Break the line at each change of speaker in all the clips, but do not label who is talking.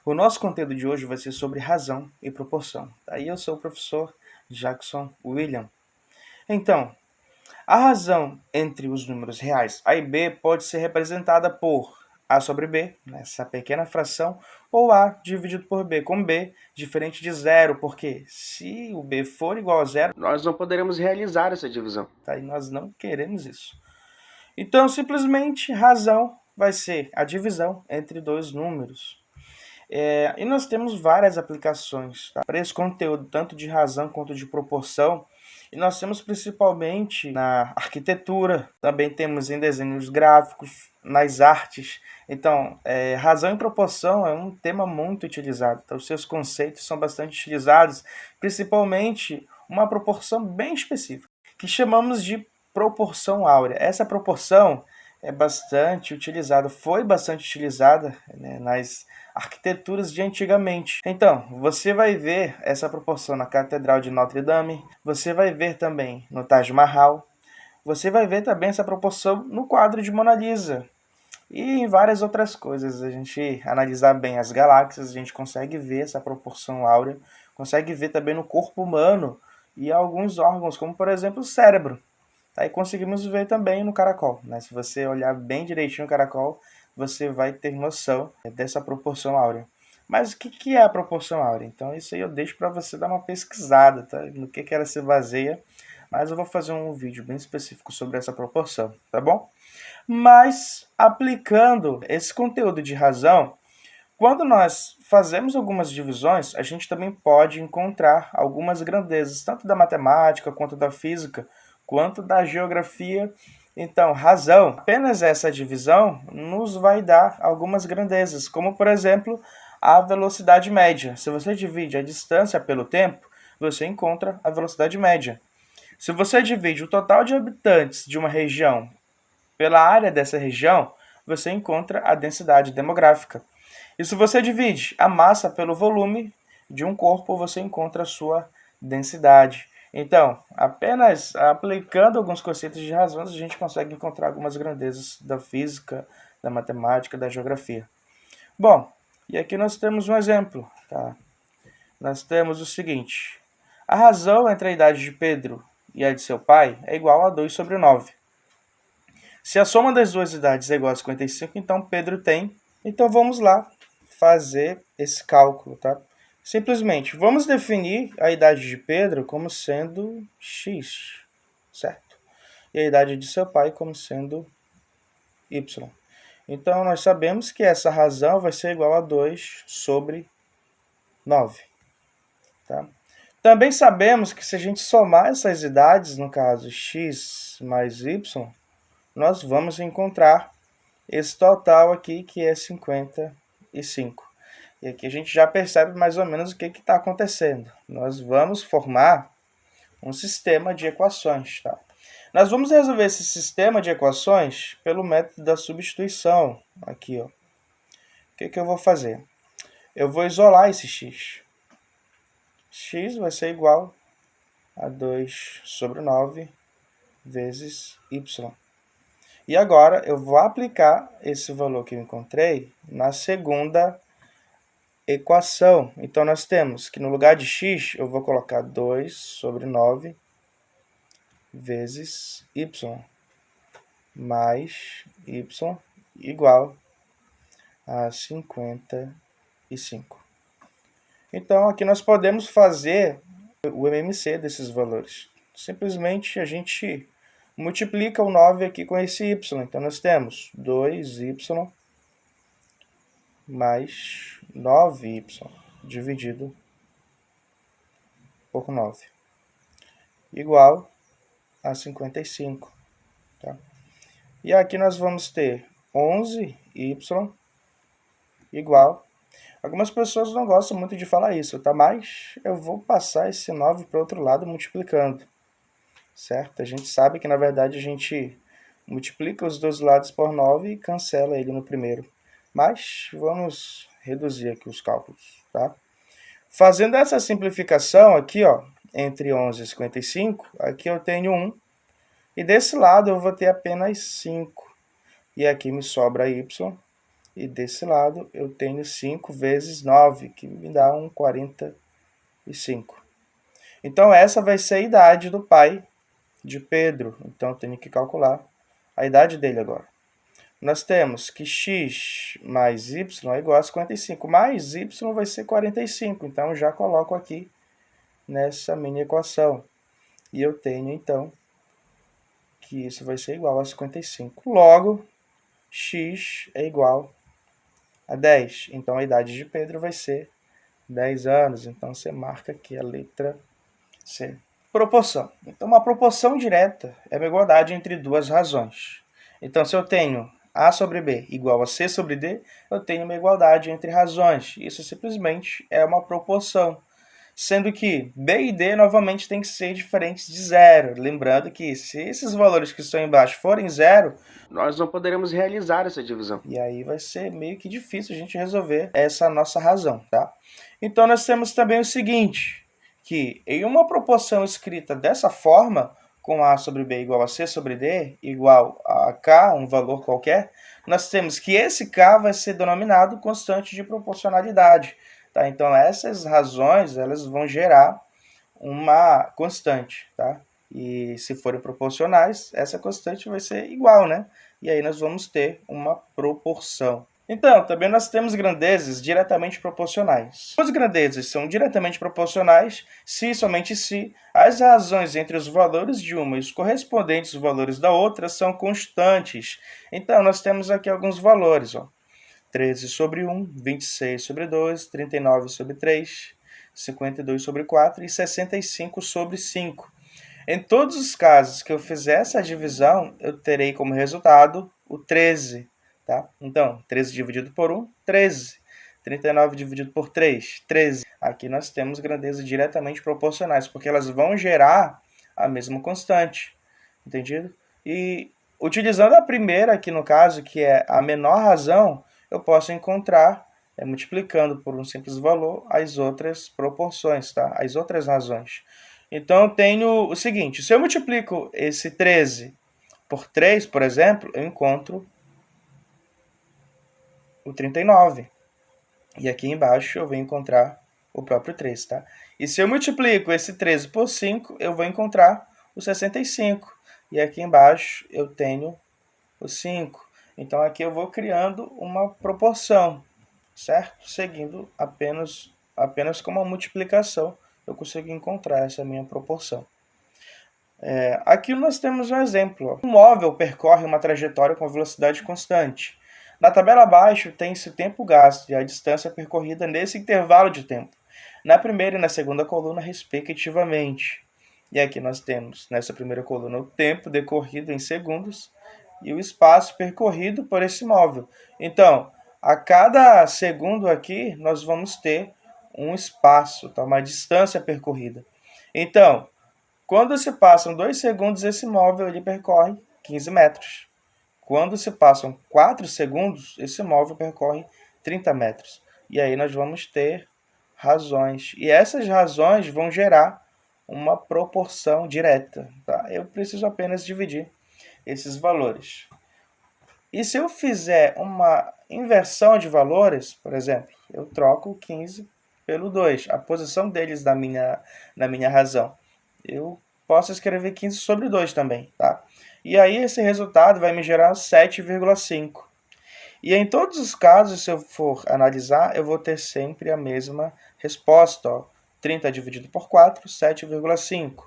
O nosso conteúdo de hoje vai ser sobre razão e proporção. Aí eu sou o professor Jackson William. Então, a razão entre os números reais A e B pode ser representada por A sobre B, nessa pequena fração, ou A dividido por B, com B diferente de zero, porque se o B for igual a zero, nós não poderemos realizar essa divisão, tá? E nós não queremos isso. Então, simplesmente, razão vai ser a divisão entre dois números. E nós temos várias aplicações, tá, para esse conteúdo, tanto de razão quanto de proporção. E nós temos principalmente na arquitetura, também temos em desenhos gráficos, nas artes. Então, razão e proporção é um tema muito utilizado. Então, os seus conceitos são bastante utilizados, principalmente uma proporção bem específica, que chamamos de proporção áurea. Essa proporção é bastante utilizada, foi bastante utilizada, né, nas arquiteturas de antigamente. Então, você vai ver essa proporção na Catedral de Notre Dame, você vai ver também no Taj Mahal, você vai ver também essa proporção no quadro de Mona Lisa e em várias outras coisas. A gente analisar bem as galáxias, a gente consegue ver essa proporção áurea, consegue ver também no corpo humano e alguns órgãos, como por exemplo o cérebro. Aí conseguimos ver também no caracol, né? Se você olhar bem direitinho o caracol, você vai ter noção dessa proporção áurea. Mas o que é a proporção áurea? Então isso aí eu deixo para você dar uma pesquisada, tá? No que ela se baseia. Mas eu vou fazer um vídeo bem específico sobre essa proporção, tá bom? Mas aplicando esse conteúdo de razão, quando nós fazemos algumas divisões, a gente também pode encontrar algumas grandezas, tanto da matemática, quanto da física, quanto da geografia. Então, razão, apenas essa divisão nos vai dar algumas grandezas, como por exemplo, a velocidade média. Se você divide a distância pelo tempo, você encontra a velocidade média. Se você divide o total de habitantes de uma região pela área dessa região, você encontra a densidade demográfica. E se você divide a massa pelo volume de um corpo, você encontra a sua densidade. Então, apenas aplicando alguns conceitos de razões, a gente consegue encontrar algumas grandezas da física, da matemática, da geografia. Bom, e aqui nós temos um exemplo, tá? Nós temos o seguinte: a razão entre a idade de Pedro e a de seu pai é igual a 2 sobre 9. Se a soma das duas idades é igual a 55, então Pedro tem. Então vamos lá fazer esse cálculo, tá? Simplesmente, vamos definir a idade de Pedro como sendo x, certo? E a idade de seu pai como sendo y. Então, nós sabemos que essa razão vai ser igual a 2 sobre 9. Tá? Também sabemos que se a gente somar essas idades, no caso x mais y, nós vamos encontrar esse total aqui, que é 55. E aqui a gente já percebe mais ou menos o que está acontecendo. Nós vamos formar um sistema de equações. Tá? Nós vamos resolver esse sistema de equações pelo método da substituição. Aqui, ó. O que eu vou fazer? Eu vou isolar esse x. X vai ser igual a 2 sobre 9 vezes y. E agora eu vou aplicar esse valor que eu encontrei na segunda equação. Então, nós temos que no lugar de x, eu vou colocar 2 sobre 9 vezes y, mais y igual a 55. Então, aqui nós podemos fazer o MMC desses valores. Simplesmente a gente multiplica o 9 aqui com esse y. Então, nós temos 2y mais 9y dividido por 9, igual a 55. Tá? E aqui nós vamos ter 11y igual. Algumas pessoas não gostam muito de falar isso, tá? Mas eu vou passar esse 9 para o outro lado multiplicando. Certo? A gente sabe que, na verdade, a gente multiplica os dois lados por 9 e cancela ele no primeiro. Mas vamos reduzir aqui os cálculos, tá? Fazendo essa simplificação aqui, ó, entre 11 e 55, aqui eu tenho 1. E desse lado eu vou ter apenas 5. E aqui me sobra y E desse lado eu tenho 5 vezes 9, que me dá um 45. Então essa vai ser a idade do pai de Pedro. Então eu tenho que calcular a idade dele agora. Nós temos que x mais y é igual a 55, mais y vai ser 45. Então já coloco aqui nessa minha equação. E eu tenho então que isso vai ser igual a 55. Logo, x é igual a 10. Então a idade de Pedro vai ser 10 anos. Então você marca aqui a letra C. Proporção. Então uma proporção direta é uma igualdade entre duas razões. Então se eu tenho A sobre B igual a C sobre D, eu tenho uma igualdade entre razões. Isso simplesmente é uma proporção. Sendo que B e D novamente têm que ser diferentes de zero. Lembrando que se esses valores que estão embaixo forem zero, nós não poderemos realizar essa divisão. E aí vai ser meio que difícil a gente resolver essa nossa razão, tá? Então nós temos também o seguinte, que em uma proporção escrita dessa forma, com A sobre B igual a C sobre D, igual a K, um valor qualquer, nós temos que esse K vai ser denominado constante de proporcionalidade. Tá? Então, essas razões elas vão gerar uma constante. Tá? E se forem proporcionais, essa constante vai ser igual, né? E aí nós vamos ter uma proporção. Então, também nós temos grandezas diretamente proporcionais. As grandezas são diretamente proporcionais se e somente se as razões entre os valores de uma e os correspondentes valores da outra são constantes. Então, nós temos aqui alguns valores, ó. 13 sobre 1, 26 sobre 2, 39 sobre 3, 52 sobre 4 e 65 sobre 5. Em todos os casos que eu fizer essa divisão, eu terei como resultado o 13. Tá? Então, 13 dividido por 1, 13. 39 dividido por 3, 13. Aqui nós temos grandezas diretamente proporcionais, porque elas vão gerar a mesma constante. Entendido? E utilizando a primeira aqui no caso, que é a menor razão, eu posso encontrar, multiplicando por um simples valor, as outras proporções, tá? As outras razões. Então, eu tenho o seguinte, se eu multiplico esse 13 por 3, por exemplo, eu encontro o 39. E aqui embaixo eu vou encontrar o próprio 3, tá? E se eu multiplico esse 13 por 5, eu vou encontrar o 65. E aqui embaixo eu tenho o 5. Então, aqui eu vou criando uma proporção, certo? Seguindo apenas com uma multiplicação, eu consigo encontrar essa minha proporção. Aqui nós temos um exemplo. Um móvel percorre uma trajetória com velocidade constante. Na tabela abaixo tem-se o tempo gasto e a distância percorrida nesse intervalo de tempo, na primeira e na segunda coluna, respectivamente. E aqui nós temos, nessa primeira coluna, o tempo decorrido em segundos e o espaço percorrido por esse móvel. Então, a cada segundo aqui, nós vamos ter um espaço, tá? Uma distância percorrida. Então, quando se passam 2 segundos, esse móvel ele percorre 15 metros. Quando se passam 4 segundos, esse móvel percorre 30 metros. E aí nós vamos ter razões. E essas razões vão gerar uma proporção direta. Tá? Eu preciso apenas dividir esses valores. E se eu fizer uma inversão de valores, por exemplo, eu troco o 15 pelo 2, a posição deles na minha razão. Eu posso escrever 15 sobre 2 também, tá? E aí esse resultado vai me gerar 7,5. E em todos os casos, se eu for analisar, eu vou ter sempre a mesma resposta. Ó. 30 dividido por 4, 7,5.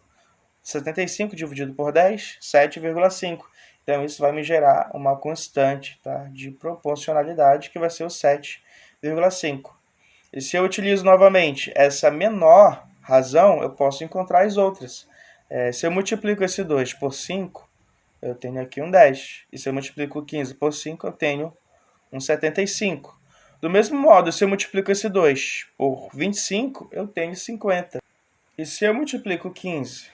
75 dividido por 10, 7,5. Então, isso vai me gerar uma constante, tá, de proporcionalidade, que vai ser o 7,5. E se eu utilizo novamente essa menor razão, eu posso encontrar as outras. Se eu multiplico esse 2 por 5, eu tenho aqui um 10. E se eu multiplico 15 por 5, eu tenho um 75. Do mesmo modo, se eu multiplico esse 2 por 25, eu tenho 50. E se eu multiplico 15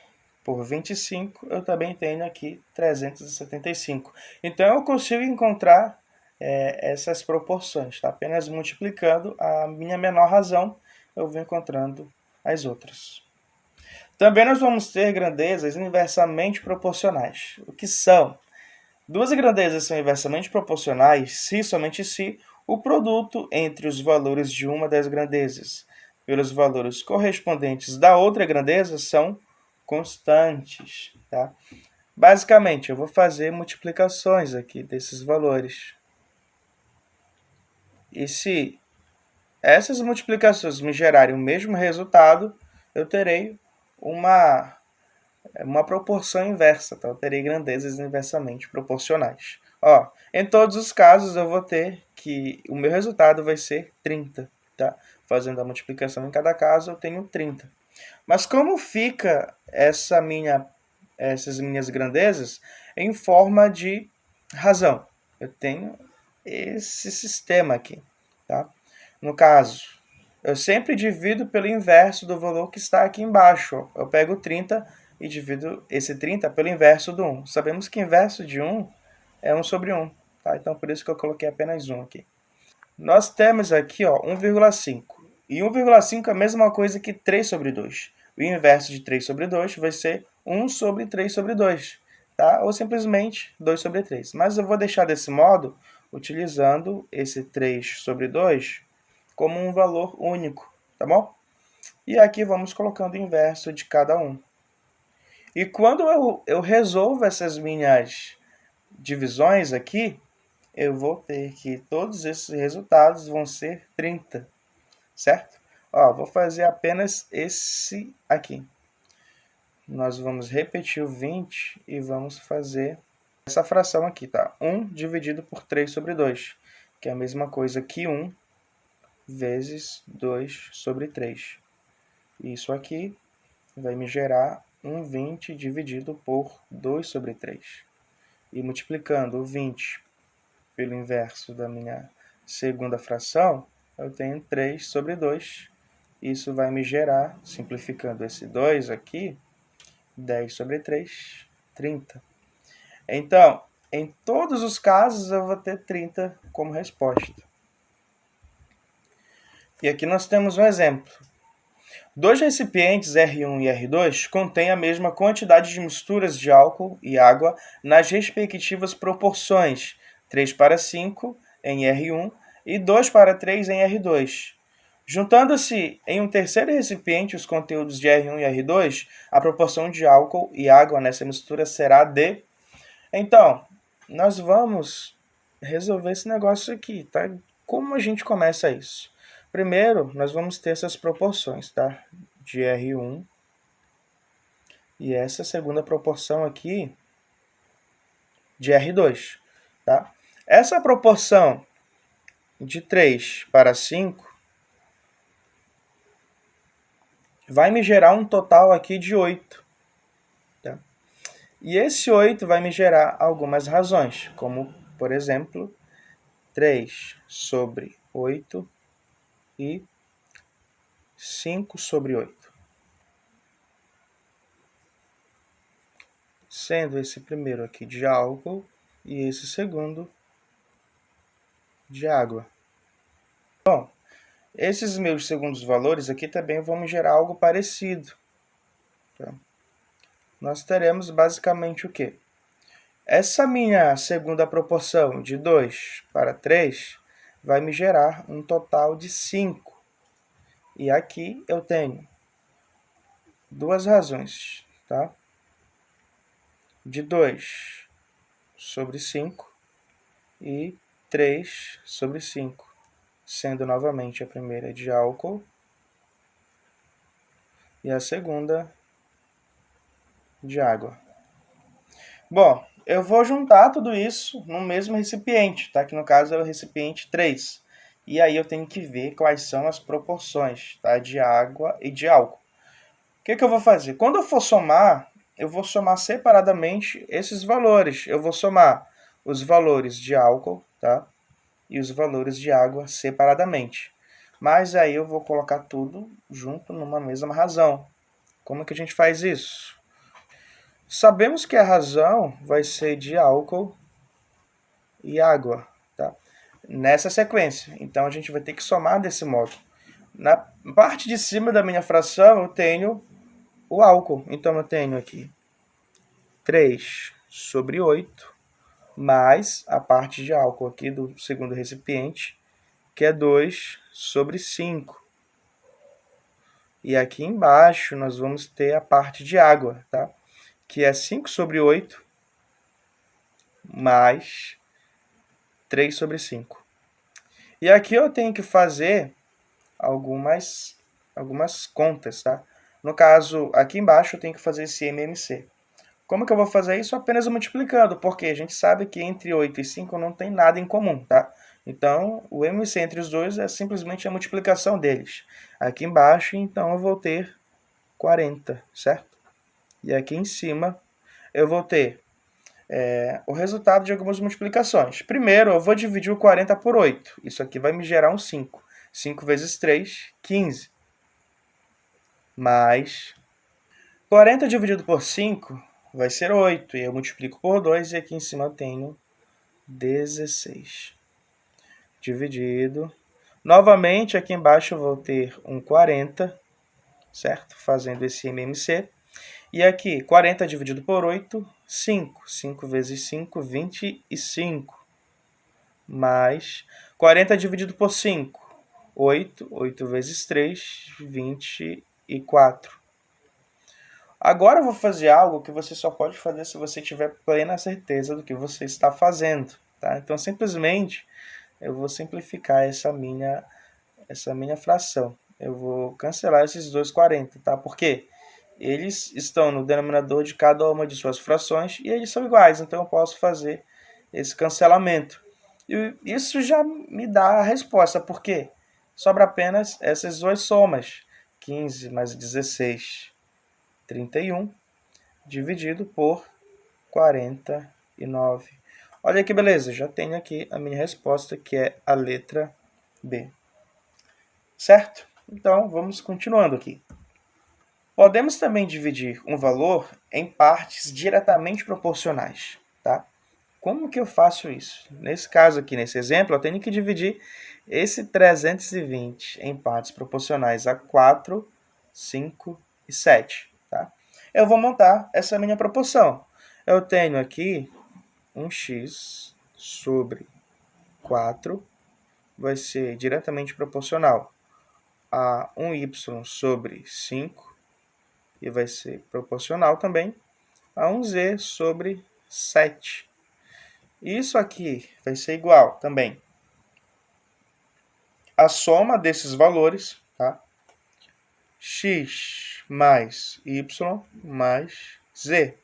por 25, eu também tenho aqui 375. Então, eu consigo encontrar essas proporções. Tá? Apenas multiplicando a minha menor razão, eu vou encontrando as outras. Também nós vamos ter grandezas inversamente proporcionais. O que são? Duas grandezas são inversamente proporcionais se, somente se, O produto entre os valores de uma das grandezas pelos valores correspondentes da outra grandeza são constantes, tá? Basicamente, eu vou fazer multiplicações aqui desses valores. E se essas multiplicações me gerarem o mesmo resultado, eu terei uma proporção inversa, tá? Eu terei grandezas inversamente proporcionais. Ó, em todos os casos, eu vou ter que o meu resultado vai ser 30, tá? Fazendo a multiplicação em cada caso, eu tenho 30. Mas como fica essas minhas grandezas em forma de razão? Eu tenho esse sistema aqui, tá? No caso, eu sempre divido pelo inverso do valor que está aqui embaixo. Eu pego 30 e divido esse 30 pelo inverso do 1. Sabemos que o inverso de 1 é 1 sobre 1. Tá? Então, por isso que eu coloquei apenas 1 aqui. Nós temos aqui 1,5. E 1,5 é a mesma coisa que 3 sobre 2. O inverso de 3 sobre 2 vai ser 1 sobre 3 sobre 2. Tá? Ou simplesmente 2 sobre 3. Mas eu vou deixar desse modo, utilizando esse 3 sobre 2 como um valor único, tá bom? E aqui vamos colocando o inverso de cada um. E quando eu resolvo essas minhas divisões aqui, eu vou ter que todos esses resultados vão ser 30, certo? Ó, vou fazer apenas esse aqui. Nós vamos repetir o 20 e vamos fazer essa fração aqui, tá? 1 dividido por 3 sobre 2, que é a mesma coisa que 1 vezes 2 sobre 3. Isso aqui vai me gerar 1/20 dividido por 2 sobre 3. E multiplicando o 20 pelo inverso da minha segunda fração, eu tenho 3 sobre 2. Isso vai me gerar, simplificando esse 2 aqui, 10 sobre 3, 30. Então, em todos os casos, eu vou ter 30 como resposta. E aqui nós temos um exemplo. Dois recipientes R1 e R2 contêm a mesma quantidade de misturas de álcool e água nas respectivas proporções 3:5 em R1 e 2:3 em R2. Juntando-se em um terceiro recipiente os conteúdos de R1 e R2, a proporção de álcool e água nessa mistura será de... Então, nós vamos resolver esse negócio aqui, tá? Como a gente começa isso? Primeiro, nós vamos ter essas proporções, tá? De R1 e essa segunda proporção aqui de R2, tá? Essa proporção de 3:5 vai me gerar um total aqui de 8, tá? E esse 8 vai me gerar algumas razões, como, por exemplo, 3 sobre 8 e 5 sobre 8. Sendo esse primeiro aqui de álcool e esse segundo de água. Bom, esses meus segundos valores aqui também vão me gerar algo parecido. Tá? Nós teremos basicamente o quê? Essa minha segunda proporção de 2:3 vai me gerar um total de 5. E aqui eu tenho duas razões, tá? De 2 sobre 5 e 3 sobre 5, sendo novamente a primeira de álcool e a segunda de água. Bom, eu vou juntar tudo isso no mesmo recipiente, tá? Que no caso é o recipiente 3. E aí eu tenho que ver quais são as proporções, tá? De água e de álcool. O que eu vou fazer? Quando eu for somar, eu vou somar separadamente esses valores. Eu vou somar os valores de álcool, tá? E os valores de água separadamente. Mas aí eu vou colocar tudo junto numa mesma razão. Como é que a gente faz isso? Sabemos que a razão vai ser de álcool e água, tá? Nessa sequência. Então a gente vai ter que somar desse modo. Na parte de cima da minha fração eu tenho o álcool. Então eu tenho aqui 3 sobre 8 mais a parte de álcool aqui do segundo recipiente, que é 2 sobre 5. E aqui embaixo nós vamos ter a parte de água, tá? Que é 5 sobre 8 mais 3 sobre 5. E aqui eu tenho que fazer algumas contas, tá? No caso, aqui embaixo eu tenho que fazer esse MMC. Como que eu vou fazer isso? Apenas multiplicando, porque a gente sabe que entre 8 e 5 não tem nada em comum, tá? Então, o MMC entre os dois é simplesmente a multiplicação deles. Aqui embaixo, então, eu vou ter 40, certo? E aqui em cima, eu vou ter o resultado de algumas multiplicações. Primeiro, eu vou dividir o 40 por 8. Isso aqui vai me gerar um 5. 5 vezes 3, 15. Mais 40 dividido por 5 vai ser 8. E eu multiplico por 2 e aqui em cima eu tenho 16. Dividido. Novamente, aqui embaixo eu vou ter um 40, certo? Fazendo esse MMC. E aqui, 40 dividido por 8, 5. 5 vezes 5, 25. Mais 40 dividido por 5, 8. 8 vezes 3, 24. Agora eu vou fazer algo que você só pode fazer se você tiver plena certeza do que você está fazendo, tá? Então, simplesmente, eu vou simplificar essa minha fração. Eu vou cancelar esses dois 40, tá? Porque eles estão no denominador de cada uma de suas frações e eles são iguais, então eu posso fazer esse cancelamento. E isso já me dá a resposta, porque sobra apenas essas duas somas. 15 mais 16, 31, dividido por 49. Olha que beleza, já tenho aqui a minha resposta, que é a letra B. Certo? Então, vamos continuando aqui. Podemos também dividir um valor em partes diretamente proporcionais, tá? Como que eu faço isso? Nesse caso aqui, nesse exemplo, eu tenho que dividir esse 320 em partes proporcionais a 4, 5 e 7, tá? Eu vou montar essa minha proporção. Eu tenho aqui um x sobre 4 vai ser diretamente proporcional a um y sobre 5 e vai ser proporcional também a um z sobre 7. Isso aqui vai ser igual também a soma desses valores, tá? X mais y mais z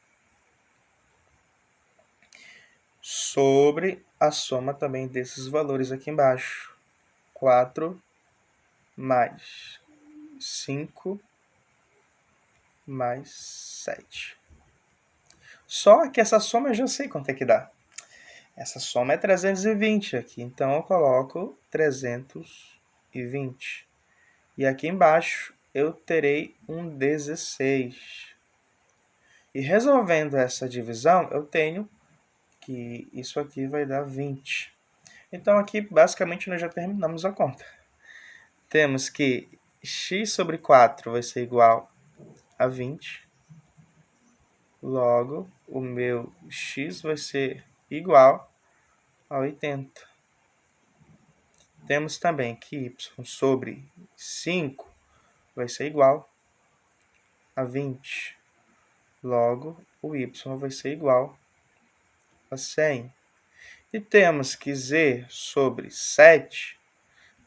sobre a soma também desses valores aqui embaixo. 4 mais 5 mais 7. Só que essa soma eu já sei quanto é que dá. Essa soma é 320 aqui, então eu coloco 320. E aqui embaixo eu terei um 16. E resolvendo essa divisão, eu tenho que isso aqui vai dar 20. Então aqui basicamente nós já terminamos a conta. Temos que x sobre 4 vai ser igual a 20. Logo, o meu x vai ser igual a 80. Temos também que y sobre 5 vai ser igual a 20. Logo, o y vai ser igual a 100. E temos que z sobre 7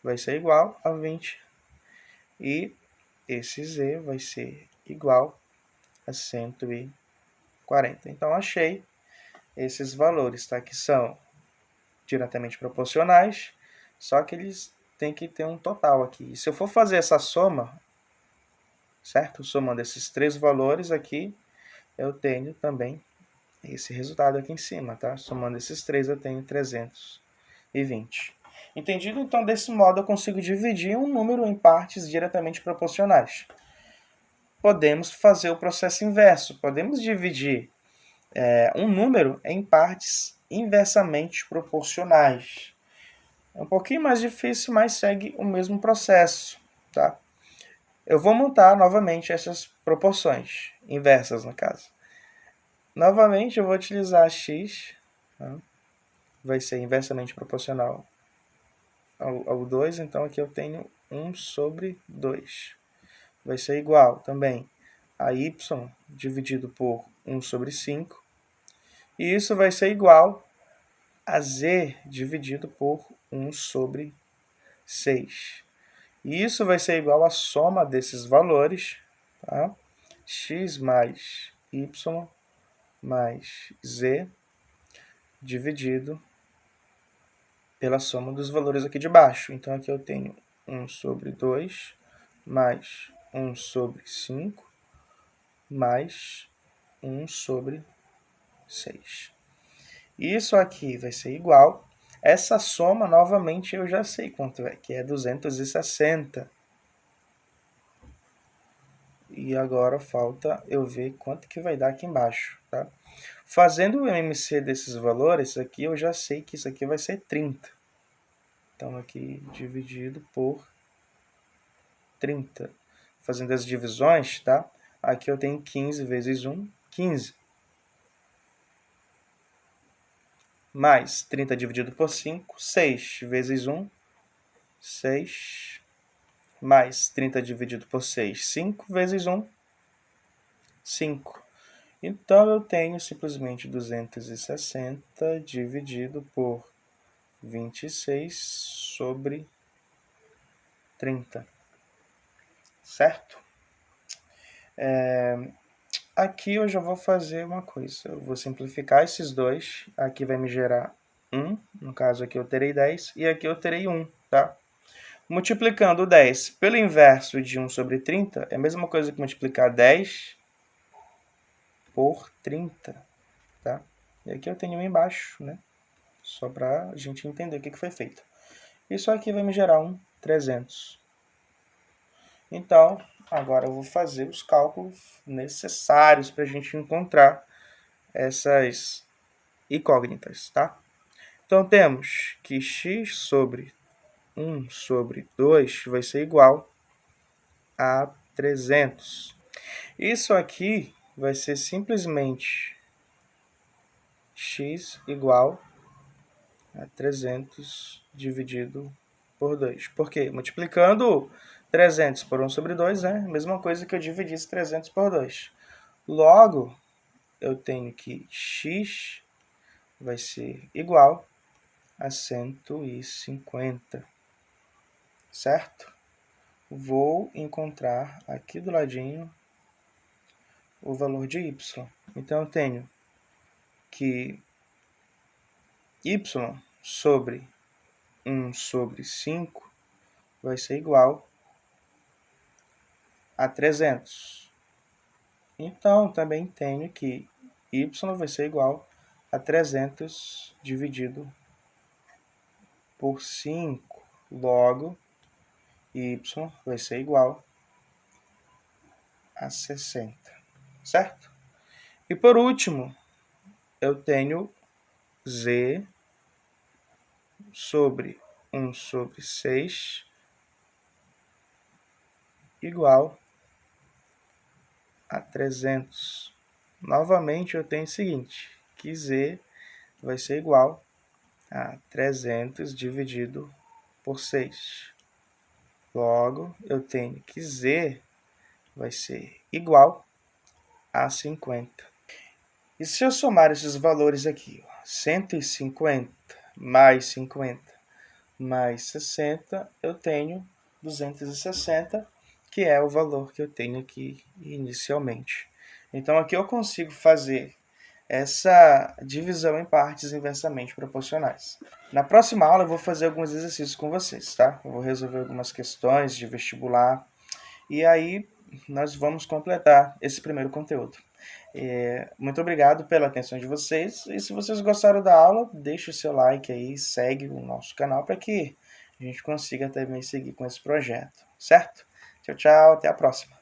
vai ser igual a 20. E esse z vai ser igual a 140. Então, achei esses valores, tá? Que são diretamente proporcionais, só que eles têm que ter um total aqui. E se eu for fazer essa soma, certo? Somando esses três valores aqui, eu tenho também esse resultado aqui em cima, tá? Somando esses três, eu tenho 320. Entendido? Então, desse modo, eu consigo dividir um número em partes diretamente proporcionais. Podemos fazer o processo inverso. Podemos dividir um número em partes inversamente proporcionais. É um pouquinho mais difícil, mas segue o mesmo processo, tá? Eu vou montar novamente essas proporções, inversas no caso. Novamente, eu vou utilizar x, tá? Vai ser inversamente proporcional ao 2, então aqui eu tenho 1 sobre 2. Vai ser igual também a y dividido por 1 sobre 5. E isso vai ser igual a z dividido por 1 sobre 6. E isso vai ser igual à soma desses valores, tá? X mais y mais z dividido pela soma dos valores aqui de baixo. Então, aqui eu tenho 1 sobre 2 mais 1 sobre 5 mais 1 sobre 6. Isso aqui vai ser igual. Essa soma, novamente, eu já sei quanto é, que é 260. E agora falta eu ver quanto que vai dar aqui embaixo, tá? Fazendo o MMC desses valores, aqui eu já sei que isso aqui vai ser 30. Então, aqui dividido por 30. Fazendo as divisões, tá? Aqui eu tenho 15 vezes 1, 15. Mais 30 dividido por 5, 6 vezes 1, 6. Mais 30 dividido por 6, 5 vezes 1, 5. Então, eu tenho simplesmente 260 dividido por 26 sobre 30. Certo? Aqui eu já vou fazer uma coisa. Eu vou simplificar esses dois. Aqui vai me gerar 1. No caso, aqui eu terei 10. E aqui eu terei 1, tá? Multiplicando 10 pelo inverso de 1 sobre 30, é a mesma coisa que multiplicar 10 por 30, tá? E aqui eu tenho 1 embaixo, né? Só para a gente entender o que foi feito. Isso aqui vai me gerar 300. Então, agora eu vou fazer os cálculos necessários para a gente encontrar essas incógnitas, tá? Então, temos que x sobre 1 sobre 2 vai ser igual a 300. Isso aqui vai ser simplesmente x igual a 300 dividido por 2. Por quê? Multiplicando 300 por 1 sobre 2, né? Mesma coisa que eu dividisse 300 por 2. Logo, eu tenho que x vai ser igual a 150. Certo? Vou encontrar aqui do ladinho o valor de y. Então, eu tenho que y sobre 1 sobre 5 vai ser igual a 300. Então, também tenho que y vai ser igual a 300 dividido por 5. Logo, y vai ser igual a 60. Certo? E por último, eu tenho z sobre 1 sobre 6 igual a 300. Novamente, eu tenho o seguinte, que z vai ser igual a 300 dividido por 6. Logo, eu tenho que z vai ser igual a 50. E se eu somar esses valores aqui, 150 mais 50 mais 60, eu tenho 260, que é o valor que eu tenho aqui inicialmente. Então, aqui eu consigo fazer essa divisão em partes inversamente proporcionais. Na próxima aula, eu vou fazer alguns exercícios com vocês, tá? Eu vou resolver algumas questões de vestibular, e aí nós vamos completar esse primeiro conteúdo. Muito obrigado pela atenção de vocês, e se vocês gostaram da aula, deixe o seu like aí, segue o nosso canal para que a gente consiga também seguir com esse projeto, certo? Tchau, tchau, até a próxima.